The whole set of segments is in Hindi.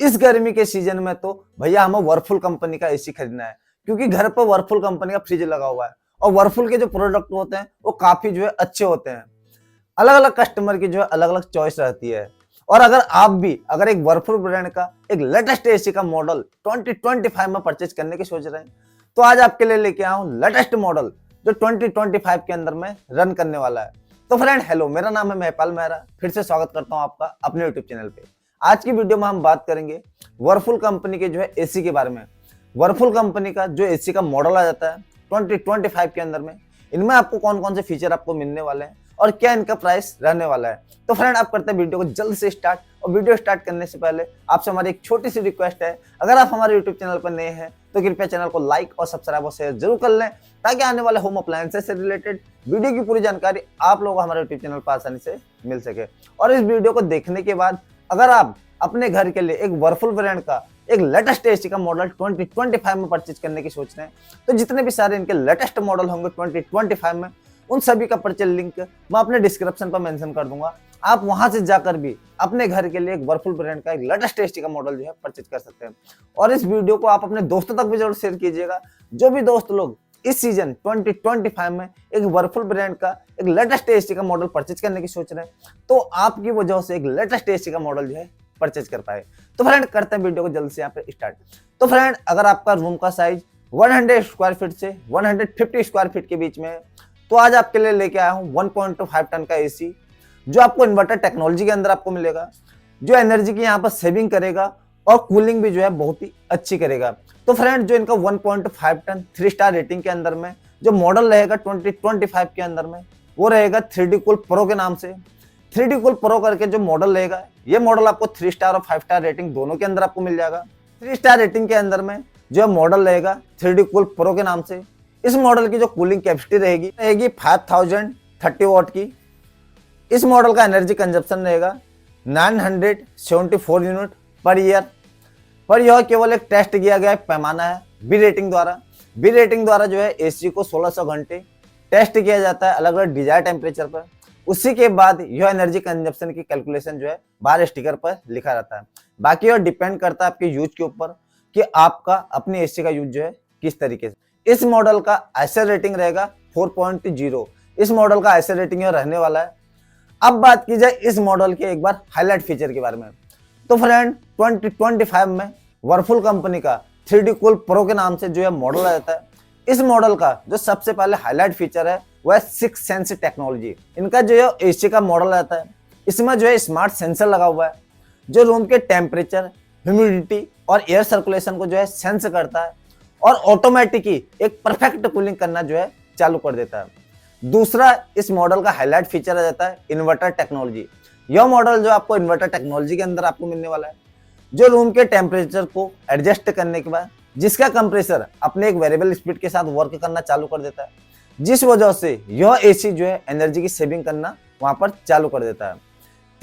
इस गर्मी के सीजन में तो भैया हमें वर्लपूल कंपनी का एसी खरीदना है, क्योंकि घर पर वर्लपूल कंपनी का फ्रिज लगा हुआ है और वर्लपूल के जो प्रोडक्ट होते हैं वो काफी जो है अच्छे होते हैं। अलग अलग कस्टमर की जो है अलग अलग चॉइस रहती है। और अगर आप भी अगर एक वर्लपूल ब्रांड का एक लेटेस्ट एसी का मॉडल 2025 में परचेज करने की सोच रहे हैं, तो आज आपके लिए लेके आया हूं लेटेस्ट मॉडल जो 2025 के अंदर में रन करने वाला है। तो फ्रेंड हेलो, मेरा नाम है महपाल मेहरा, फिर से स्वागत करता हूं आपका अपने यूट्यूब चैनल पे। आज की वीडियो में हम बात करेंगे वर्लपूल कंपनी के जो है एसी के बारे में। वर्लपूल कंपनी का जो एसी का मॉडल आ जाता है 2025 के अंदर में, इनमें आपको कौन कौन से फीचर आपको मिलने वाले हैं और क्या इनका प्राइस रहने वाला है। तो फ्रेंड आप करते हैं वीडियो को जल्द से स्टार्ट, और वीडियो स्टार्ट करने से पहले आपसे हमारी एक छोटी सी रिक्वेस्ट है, अगर आप हमारे यूट्यूब चैनल पर नए हैं तो कृपया चैनल को लाइक और सब्सक्राइब और शेयर जरूर कर लें, ताकि आने वाले होम अप्लायंसेस से रिलेटेड वीडियो की पूरी जानकारी आप लोगों को हमारे यूट्यूब चैनल पर आसानी से मिल सके। और इस वीडियो को देखने के बाद अगर आप अपने घर के लिए एक वर्लपूल ब्रांड का एक लेटेस्ट एसी का मॉडल 2025 में परचेज करने की सोच रहे हैं, तो जितने भी सारे इनके लेटेस्ट मॉडल होंगे 2025 में, उन सभी का परचेज लिंक मैं अपने डिस्क्रिप्शन पर मेंशन कर दूंगा। आप वहां से जाकर भी अपने घर के लिए एक वर्लपूल ब्रांड का एक लेटेस्ट एसी का मॉडल जो है परचेज कर सकते हैं। और इस वीडियो को आप अपने दोस्तों तक भी जरूर शेयर कीजिएगा। जो भी दोस्त लोग इस सीजन 2025 में एक वर्लपूल ब्रांड का एक लेटेस्ट एसी का मॉडल परचेज करने की सोच रहे हैं, तो आपकी वजह से एक लेटेस्ट एसी का मॉडल जो है परचेज कर पाए। तो फ्रेंड करते हैं वीडियो को जल्द से यहाँ पे स्टार्ट। तो फ्रेंड अगर आपका रूम का साइज 100 स्क्वायर फीट से 150 स्क्वायर फीट के बीच में है, तो आज आपके लिए लेके आया हूँ 1.25 टन का एसी, जो आपको इन्वर्टर टेक्नोलॉजी के अंदर आपको मिलेगा, जो एनर्जी की यहाँ पर सेविंग करेगा और कूलिंग भी जो है बहुत ही अच्छी करेगा। तो फ्रेंड जो इनका 1.5 टन 3 स्टार रेटिंग के अंदर में जो मॉडल रहेगा 2025 के अंदर में, वो रहेगा 3D कूल प्रो के नाम से। 3D कूल प्रो करके जो मॉडल रहेगा, ये मॉडल आपको 3 स्टार और 5 स्टार रेटिंग दोनों के अंदर आपको मिल जाएगा। 3 स्टार रेटिंग के अंदर में जो मॉडल रहेगा 3D कूल प्रो के नाम से, इस मॉडल की जो कूलिंग कैपेसिटी रहेगी 5030 वॉट की। इस मॉडल का एनर्जी कंजप्शन रहेगा 974 यूनिट पर ईयर। पर यह केवल एक टेस्ट किया गया पैमाना है बी रेटिंग द्वारा। बी रेटिंग द्वारा जो है एसी को 1600 घंटे टेस्ट किया जाता है अलग अलग डिजायर टेम्परेचर पर। उसी के बाद यह एनर्जी कंजप्शन की कैलकुलेशन जो है बाहर स्टिकर पर लिखा रहता है। बाकी यह डिपेंड करता है आपके यूज के ऊपर कि आपका अपने एसी का यूज जो है किस तरीके से। इस मॉडल का आईएसआई रेटिंग रहेगा 4.0। इस मॉडल का आईएसआई रेटिंग रहने वाला है। अब बात की जाए इस मॉडल के एक बार हाईलाइट फीचर के बारे में, तो फ्रेंड 2025 में वर्लपूल कंपनी का 3D कूल प्रो के नाम से जो है मॉडल आ जाता है। इस मॉडल का जो सबसे पहले हाईलाइट फीचर है वह है 6 सेंस टेक्नोलॉजी। इनका जो है एसी का मॉडल आता है, इसमें जो है स्मार्ट सेंसर लगा हुआ है, जो रूम के टेम्परेचर, ह्यूमिडिटी और एयर सर्कुलेशन को जो है सेंस करता है और ऑटोमेटिकली एक परफेक्ट कूलिंग करना जो है चालू कर देता है। दूसरा इस मॉडल का हाईलाइट फीचर आ जाता है इन्वर्टर टेक्नोलॉजी। यह मॉडल जो आपको इन्वर्टर टेक्नोलॉजी के अंदर आपको मिलने वाला है, जो रूम के टेम्परेचर को एडजस्ट करने के बाद जिसका कंप्रेसर अपने एक वेरिएबल स्पीड के साथ वर्क करना चालू कर देता है, जिस वजह से यह एसी जो है एनर्जी की सेविंग करना वहां पर चालू कर देता है।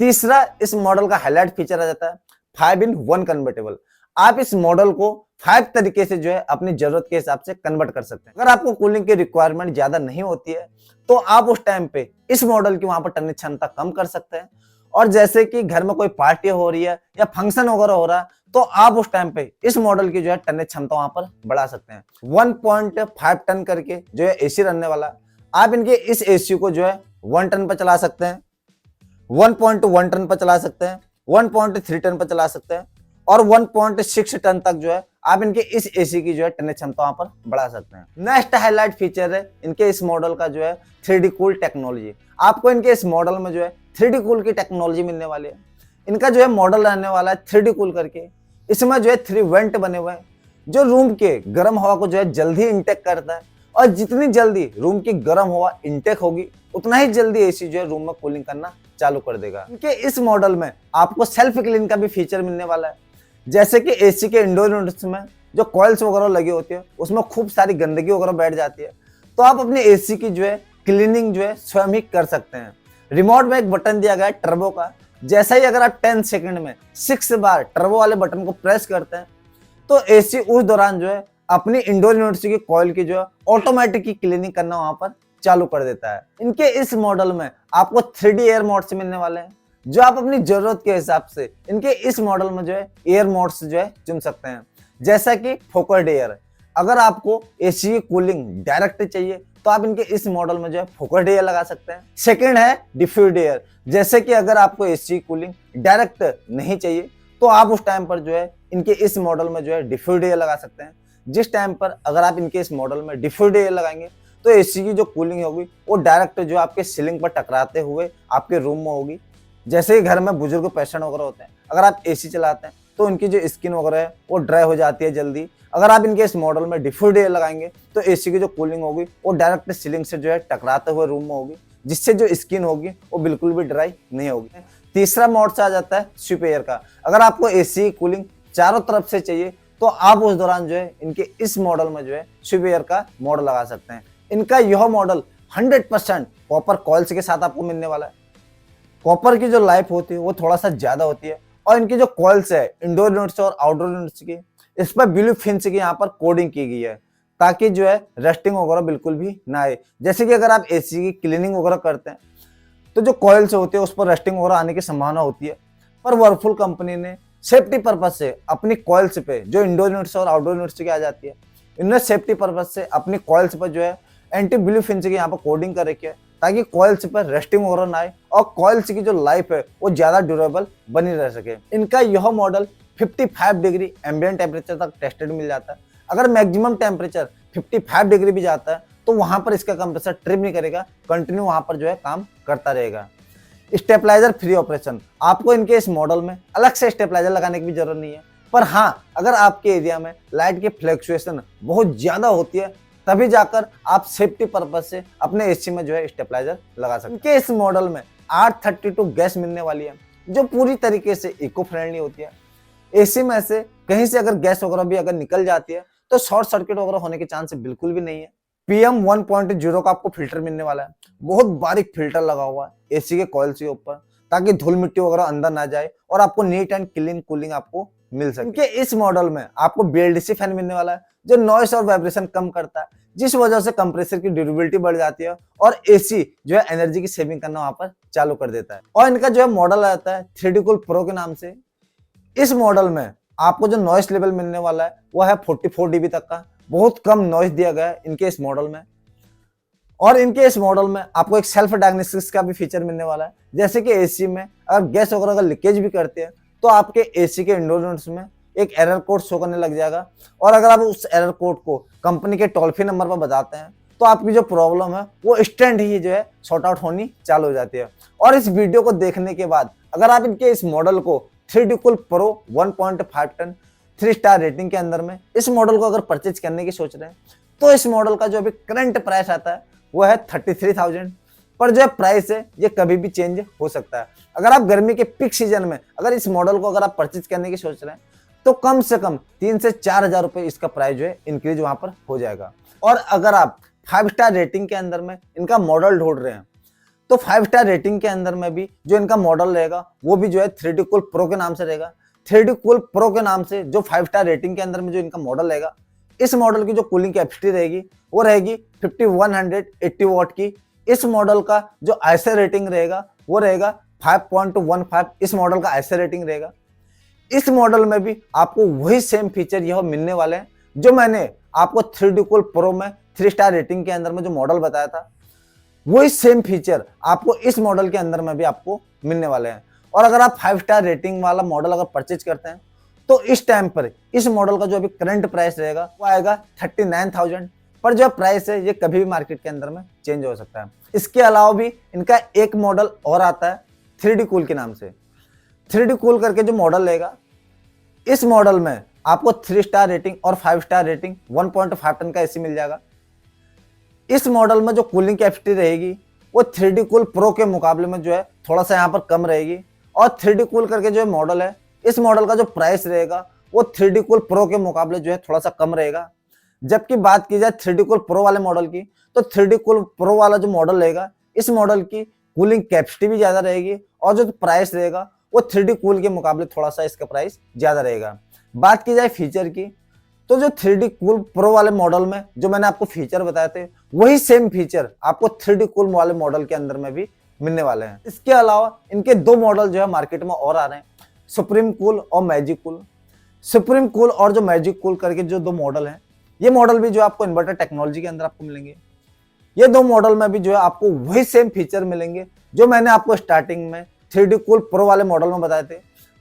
तीसरा इस मॉडल का हाईलाइट फीचर आ जाता है 5-in-1 कन्वर्टेबल। आप इस मॉडल को 5 तरीके से जो है अपनी जरूरत के हिसाब से कन्वर्ट कर सकते हैं। अगर आपको कूलिंग की रिक्वायरमेंट ज्यादा नहीं होती है, तो आप उस टाइम पे इस मॉडल की वहां पर टर्निंग क्षमता कम कर सकते हैं। और जैसे कि घर में कोई पार्टी हो रही है या फंक्शन वगैरह हो रहा है, तो आप उस टाइम पे इस मॉडल की जो है टर्निंग क्षमता वहां पर बढ़ा सकते हैं। 1.5 टन करके जो है एसी रहने वाला, आप इनके इस एसी को जो है 1 टन पर चला सकते हैं, 1.1 टन पर चला सकते हैं, 1.3 टन पर चला सकते हैं और 1.6 टन तक जो है आप इनके इस एसी की जो है टर्निंग क्षमता वहां पर बढ़ा सकते हैं। नेक्स्ट हाईलाइट फीचर है इनके इस मॉडल का जो है 3D कूल टेक्नोलॉजी। आपको इनके इस मॉडल में जो है 3D कूल की टेक्नोलॉजी मिलने वाली है। इनका जो है मॉडल रहने वाला है 3D कूल करके। इसमें जो है 3 वेंट बने हुए हैं, जो रूम के गर्म हवा को जो है जल्दी इंटेक करता है, और जितनी जल्दी रूम की गर्म हवा इंटेक होगी उतना ही जल्दी एसी जो है रूम में कूलिंग करना चालू कर देगा। इनके इस मॉडल में आपको सेल्फ क्लीन का भी फीचर मिलने वाला है। जैसे कि एसी के इंडोर यूनिट्स में जो कॉइल्स वगैरह लगी होती है, उसमें खूब सारी गंदगी वगैरह बैठ जाती है, तो आप अपने एसी की जो है क्लीनिंग जो है स्वयं ही कर सकते हैं। रिमोट में एक बटन दिया गया है टर्बो का। जैसा ही अगर आप 10 सेकंड में 6 बार टर्बो वाले बटन को प्रेस करते हैं, तो एसी उस दौरान जो है अपनी इंडोर यूनिट्स की कॉइल की जो है ऑटोमेटिक क्लीनिंग करना वहां पर चालू कर देता है। इनके इस मॉडल में आपको 3D एयर मोड से मिलने वाले हैं, जो आप अपनी जरूरत के हिसाब से इनके इस मॉडल में जो है एयर मोड्स जो है चुन सकते हैं, जैसा कि फोकस्ड एयर। अगर आपको एसी की कूलिंग डायरेक्ट चाहिए तो आप इनके इस मॉडल में जो है फोकस्ड एयर लगा सकते हैं। सेकंड है डिफ्यूज्ड एयर, जैसे कि अगर आपको एसी की कूलिंग डायरेक्ट नहीं चाहिए तो आप उस टाइम पर जो है इनके इस मॉडल में जो है डिफ्यूज्ड एयर लगा सकते हैं। जिस टाइम पर अगर आप इनके इस मॉडल में डिफ्यूज्ड एयर लगाएंगे तो एसी की जो कूलिंग होगी वो डायरेक्ट जो आपके सीलिंग पर टकराते हुए आपके रूम में होगी। जैसे ही घर में बुजुर्ग पेशेंट वगैरह होते हैं, अगर आप एसी चलाते हैं तो उनकी जो स्किन वगैरह है वो ड्राई हो जाती है जल्दी। अगर आप इनके इस मॉडल में डिफ्यूज्ड एयर लगाएंगे तो एसी की जो कूलिंग होगी वो डायरेक्ट सीलिंग से जो है टकराते हुए रूम में होगी, जिससे जो स्किन होगी वो बिल्कुल भी ड्राई नहीं होगी। तीसरा मोड से आ जाता है स्वीप एयर का। अगर आपको एसी की कूलिंग चारों तरफ से चाहिए तो आप उस दौरान जो है इनके इस मॉडल में जो है स्वीप एयर का मोड लगा सकते हैं। इनका यह मॉडल 100% कॉपर कॉइल्स के साथ आपको मिलने वाला है। कॉपर की जो लाइफ होती है वो थोड़ा सा ज्यादा होती है, और इनकी जो कॉइल्स है इंडोर यूनिट्स और आउटडोर यूनिट्स की, इस पर ब्लू फिन्स की यहाँ पर कोडिंग की गई है ताकि जो है रस्टिंग वगैरह बिल्कुल भी ना आए। जैसे कि अगर आप एसी की क्लीनिंग वगैरह करते हैं तो जो कॉइल्स होते हैं उस पर रस्टिंग वगैरह आने की संभावना होती है, पर वर्लपूल कंपनी ने सेफ्टी पर्पज से अपनी कॉइल्स पे जो इंडोर यूनिट्स और आउटडोर यूनिट्स की आ जाती है, इन्होंने सेफ्टी पर्पज से अपनी कॉइल्स पर जो है एंटी ब्लू फिन्स की यहाँ पर कोडिंग कर रखी है ताकि कॉइल्स पर रस्टिंग वगैरह ना आए और कॉइल्स की जो लाइफ है वो ज्यादा ड्यूरेबल बनी रह सके। इनका यह मॉडल 55 डिग्री एम्बिएंट टेम्परेचर तक टेस्टेड मिल जाता है। अगर मैक्सिमम टेम्परेचर 55 डिग्री भी जाता है तो वहां पर इसका कंप्रेसर ट्रिप नहीं करेगा, कंटिन्यू वहां पर जो है काम करता रहेगा। स्टेबलाइजर फ्री ऑपरेशन, आपको इनके इस मॉडल में अलग से स्टेबलाइजर लगाने की भी जरूरत नहीं है, पर हाँ अगर आपके एरिया में लाइट की फ्लक्चुएशन बहुत ज्यादा होती है तभी जाकर आप सेफ्टी पर्पज से अपने एसी में जो है स्टेबलाइजर लगा सकते हैं। इनके इस मॉडल में R32 गैस मिलने वाली है जो पूरी तरीके से इको फ्रेंडली होती है। एसी में से कहीं से अगर गैस वगैरह भी अगर निकल जाती है तो शॉर्ट सर्किट वगैरह होने के चांस बिल्कुल भी नहीं है। PM 1.0 का आपको फिल्टर मिलने वाला है, बहुत बारीक फिल्टर लगा हुआ है एसी के कॉइल्स के ऊपर ताकि धूल मिट्टी वगैरह अंदर ना जाए और आपको नीट एंड क्लीन कूलिंग आपको मिल सके। इनके इस मॉडल में आपको BLDC फैन मिलने वाला है जो नॉइस और वाइब्रेशन कम करता है, जिस वजह से कंप्रेसर की ड्यूरेबिलिटी बढ़ जाती है और एसी जो है एनर्जी की सेविंग करना वहां पर चालू कर देता है। और इनका जो है मॉडल आता है 3D कूल प्रो के नाम से। इस मॉडल में आपको जो नॉइस लेवल मिलने वाला है वो है 44 dB तक का, बहुत कम नॉइस दिया गया है इनके इस मॉडल में। और इनके इस मॉडल में आपको एक सेल्फ डायग्नोस्टिक्स का भी फीचर मिलने वाला है, जैसे कि एसी में अगर गैस वगैरह अगर लीकेज भी करते हैं तो आपके एसी के इंडोर यूनिट्स में एक एरर कोड शो करने लग जाएगा, और अगर आप उस एरर कोड को कंपनी के टोल फ्री नंबर पर बताते हैं तो आपकी जो प्रॉब्लम है वो इंस्टेंट ही जो है सॉर्ट आउट होनी चालू हो जाती है। और इस वीडियो को देखने के बाद अगर आप इनके इस मॉडल को 3D cool pro 1.5 ton 3 star rating के अंदर में इस मॉडल को अगर परचेज करने की सोच रहे हैं तो इस मॉडल का जो अभी करंट प्राइस आता है वो है 33,000, पर जो प्राइस है ये कभी भी चेंज हो सकता है। अगर आप गर्मी के पीक सीजन में अगर इस मॉडल को अगर आप परचेज करने की सोच रहे हैं तो कम से कम 3 से 4 हजार रुपए इसका प्राइस जो है इंक्रीज वहां पर हो जाएगा। और अगर आप 5 स्टार रेटिंग के अंदर में इनका मॉडल ढूंढ रहे हैं तो 5 स्टार रेटिंग के अंदर में भी जो इनका मॉडल रहेगा वो भी जो है 3D कूल प्रो के नाम से रहेगा। 3D कूल प्रो के नाम से जो 5 स्टार रेटिंग के अंदर में जो इनका मॉडल रहेगा, इस मॉडल की जो कूलिंग कैपेसिटी रहेगी वो रहेगी 5180 वॉट की। इस मॉडल का जो आईएसओ रेटिंग रहेगा वो रहेगा 5.15, इस मॉडल का आईएसओ रेटिंग रहेगा। इस मॉडल में भी आपको वही सेम फीचर यह मिलने वाले हैं जो मैंने आपको 3D कूल प्रो में 3 स्टार रेटिंग के अंदर में जो मॉडल बताया था, वही सेम फीचर आपको इस मॉडल के अंदर में भी आपको मिलने वाले हैं। और अगर आप 5 स्टार रेटिंग वाला मॉडल अगर परचेज करते हैं तो इस टाइम पर इस मॉडल का जो अभी करंट प्राइस रहेगा वो आएगा 39,000, पर जो प्राइस है ये कभी भी मार्केट के अंदर में चेंज हो सकता है। इसके अलावा भी इनका एक मॉडल और आता है 3D कूल के नाम से। 3D कूल करके जो मॉडल रहेगा, इस मॉडल में आपको 3 स्टार रेटिंग और 5 स्टार रेटिंग 1.5 टन का एसी मिल जाएगा। इस मॉडल में जो कूलिंग कैपेसिटी रहेगी वो 3D कूल प्रो के मुकाबले में जो है थोड़ा सा यहाँ पर कम रहेगी। और 3D कूल करके जो मॉडल है, इस मॉडल का जो प्राइस रहेगा वो 3D कूल प्रो के मुकाबले जो है थोड़ा सा कम रहेगा। जबकि बात की जाए 3D कूल प्रो वाले मॉडल की तो 3D कूल प्रो वाला जो मॉडल रहेगा, इस मॉडल की कूलिंग कैपेसिटी भी ज्यादा रहेगी और जो प्राइस रहेगा वो 3D कूल के मुकाबले थोड़ा सा इसका प्राइस ज्यादा रहेगा। बात की जाए फीचर की तो जो 3D कूल प्रो वाले मॉडल में जो मैंने आपको फीचर बताए थे वही सेम फीचर आपको 3D कूल वाले मॉडल के अंदर में भी मिलने वाले हैं। इसके अलावा इनके 2 मॉडल जो है मार्केट में और आ रहे हैं, सुप्रीम कूल और मैजिक कूल। सुप्रीम कूल और जो मैजिक कूल करके जो 2 मॉडल हैं, ये मॉडल भी जो आपको इन्वर्टर टेक्नोलॉजी के अंदर आपको मिलेंगे। ये 2 मॉडल में भी जो है आपको वही सेम फीचर मिलेंगे जो मैंने आपको स्टार्टिंग में 3D कूल प्रो वाले मॉडल में बताए थे।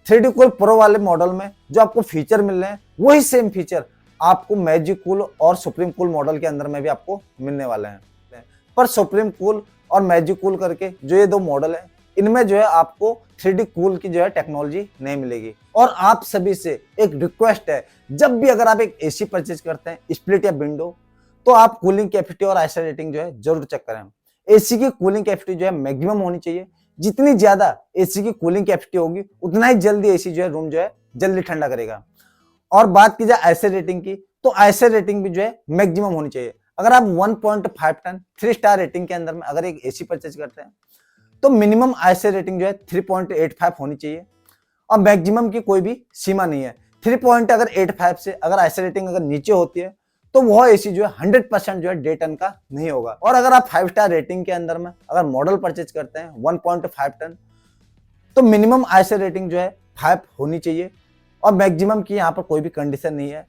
3D कूल प्रो वाले मॉडल में जो आपको फीचर मिल रहे हैं वही सेम फीचर आपको मैजिक कूल और सुप्रीम कूल मॉडल के अंदर में भी आपको मिलने वाले हैं। पर सुप्रीम कूल और मैजिक कूल करके जो ये 2 मॉडल है, इनमें जो है आपको 3D कूल की जो है टेक्नोलॉजी नहीं मिलेगी। और आप सभी से एक रिक्वेस्ट है, जब भी अगर आप एक एसी परचेज करते हैं स्प्लिट या विंडो, तो आप कूलिंग कैपेसिटी और आईसी रेटिंग जो है जरूर चेक करें। एसी की कूलिंग कैपेसिटी जो है मैक्सिमम होनी चाहिए। जितनी ज्यादा एसी की कूलिंग कैपेसिटी होगी उतना ही जल्दी एसी जो है रूम जो है जल्दी ठंडा करेगा। और बात की जाए आईसी रेटिंग की, तो आईसी रेटिंग भी जो है मैक्सिमम होनी चाहिए। अगर आप 1.5 टन 3 स्टार रेटिंग के अंदर में अगर एक एसी परचेज करते हैं तो मिनिमम आईसी रेटिंग जो है 3.85 होनी चाहिए और मैक्सिमम की कोई भी सीमा नहीं है। 3.85 से अगर आईसी रेटिंग अगर नीचे होती है तो वह एसी जो है 100% जो है डे टन का नहीं होगा। और अगर आप 5 स्टार रेटिंग के अंदर में अगर मॉडल परचेज करते हैं 1.5 टन, तो मिनिमम आईसी रेटिंग जो है 5 होनी चाहिए और मैक्सिमम की यहाँ पर कोई भी कंडीशन नहीं है।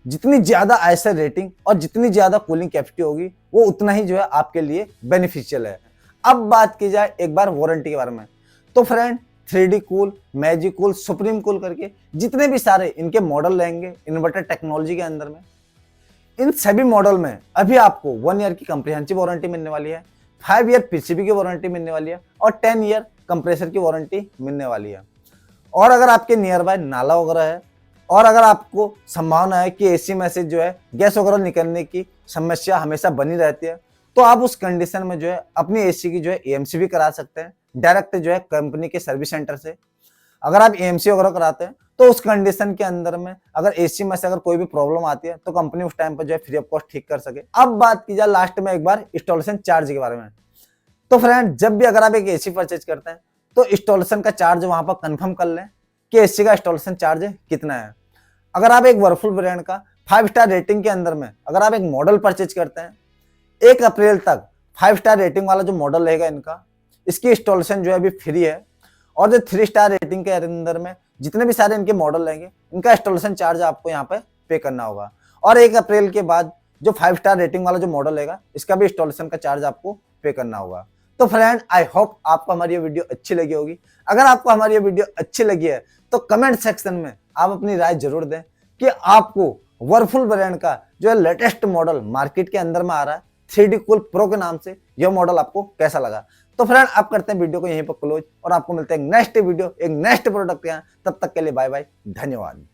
जितनी ज्यादा आईसी रेटिंग और जितनी ज्यादा कूलिंग कैपेसिटी होगी वो उतना ही जो है आपके लिए बेनिफिशियल है। अब बात की जाए एक बार वारंटी के बारे में, तो friend 3D cool, magic cool, supreme cool करके जितने भी सारे इनके मॉडल रहेंगे इन्वर्टर टेक्नोलॉजी के अंदर में, इन सभी मॉडल में अभी आपको 1 ईयर की कंप्रिहेंसिव वारंटी मिलने वाली है, 5 ईयर पीसीबी की वारंटी मिलने वाली है और 10 ईयर कंप्रेसर की वारंटी मिलने वाली है। और अगर आपके नियर बाय नाला वगैरह है और अगर आपको संभावना है कि एसी में से जो है गैस वगैरह निकलने की समस्या हमेशा बनी रहती है, तो आप उस कंडीशन में जो है अपनी एसी की जो है एएमसी भी करा सकते हैं डायरेक्ट जो है कंपनी के सर्विस सेंटर से। अगर आप एएमसी वगैरह कराते हैं तो उस कंडीशन के अंदर में अगर एसी में से अगर कोई भी प्रॉब्लम आती है तो कंपनी उस टाइम पर जो है फ्री ऑफ कॉस्ट ठीक कर सके। अब बात की जाए लास्ट में एक बार इंस्टॉलेशन चार्ज के बारे में, तो फ्रेंड जब भी अगर आप एक एसी परचेज करते हैं तो इंस्टॉलेशन का चार्ज वहां पर कंफर्म कर लें कि एसी का इंस्टॉलेशन चार्ज कितना है। अगर आप एक वर्लपूल ब्रांड का 5 स्टार रेटिंग के अंदर में अगर आप एक मॉडल परचेज करते हैं 1 अप्रैल तक 5 स्टार रेटिंग वाला जो मॉडल रहेगा इनका, इसकी इंस्टॉलेशन जो है अभी फ्री है। और जो 3 स्टार रेटिंग के अंदर में जितने भी सारे इनके मॉडल रहेंगे इनका इंस्टॉलेशन चार्ज आपको यहाँ पे पे करना होगा। और 1 अप्रैल के बाद जो 5 स्टार रेटिंग वाला जो मॉडल रहेगा इसका भी इंस्टॉलेशन का चार्ज आपको पे करना होगा। तो फ्रेंड आई होप आपको हमारी ये वीडियो अच्छी लगी होगी। अगर आपको हमारी ये वीडियो अच्छी लगी है तो कमेंट सेक्शन में आप अपनी राय जरूर दें कि आपको वर्लपूल ब्रांड का जो है लेटेस्ट मॉडल मार्केट के अंदर में आ रहा है 3D कूल प्रो के नाम से, यह मॉडल आपको कैसा लगा। तो फ्रेंड आप करते हैं वीडियो को यहीं पर क्लोज और आपको मिलते हैं नेक्स्ट वीडियो एक नेक्स्ट प्रोडक्ट के यहाँ। तब तक के लिए बाय बाय, धन्यवाद।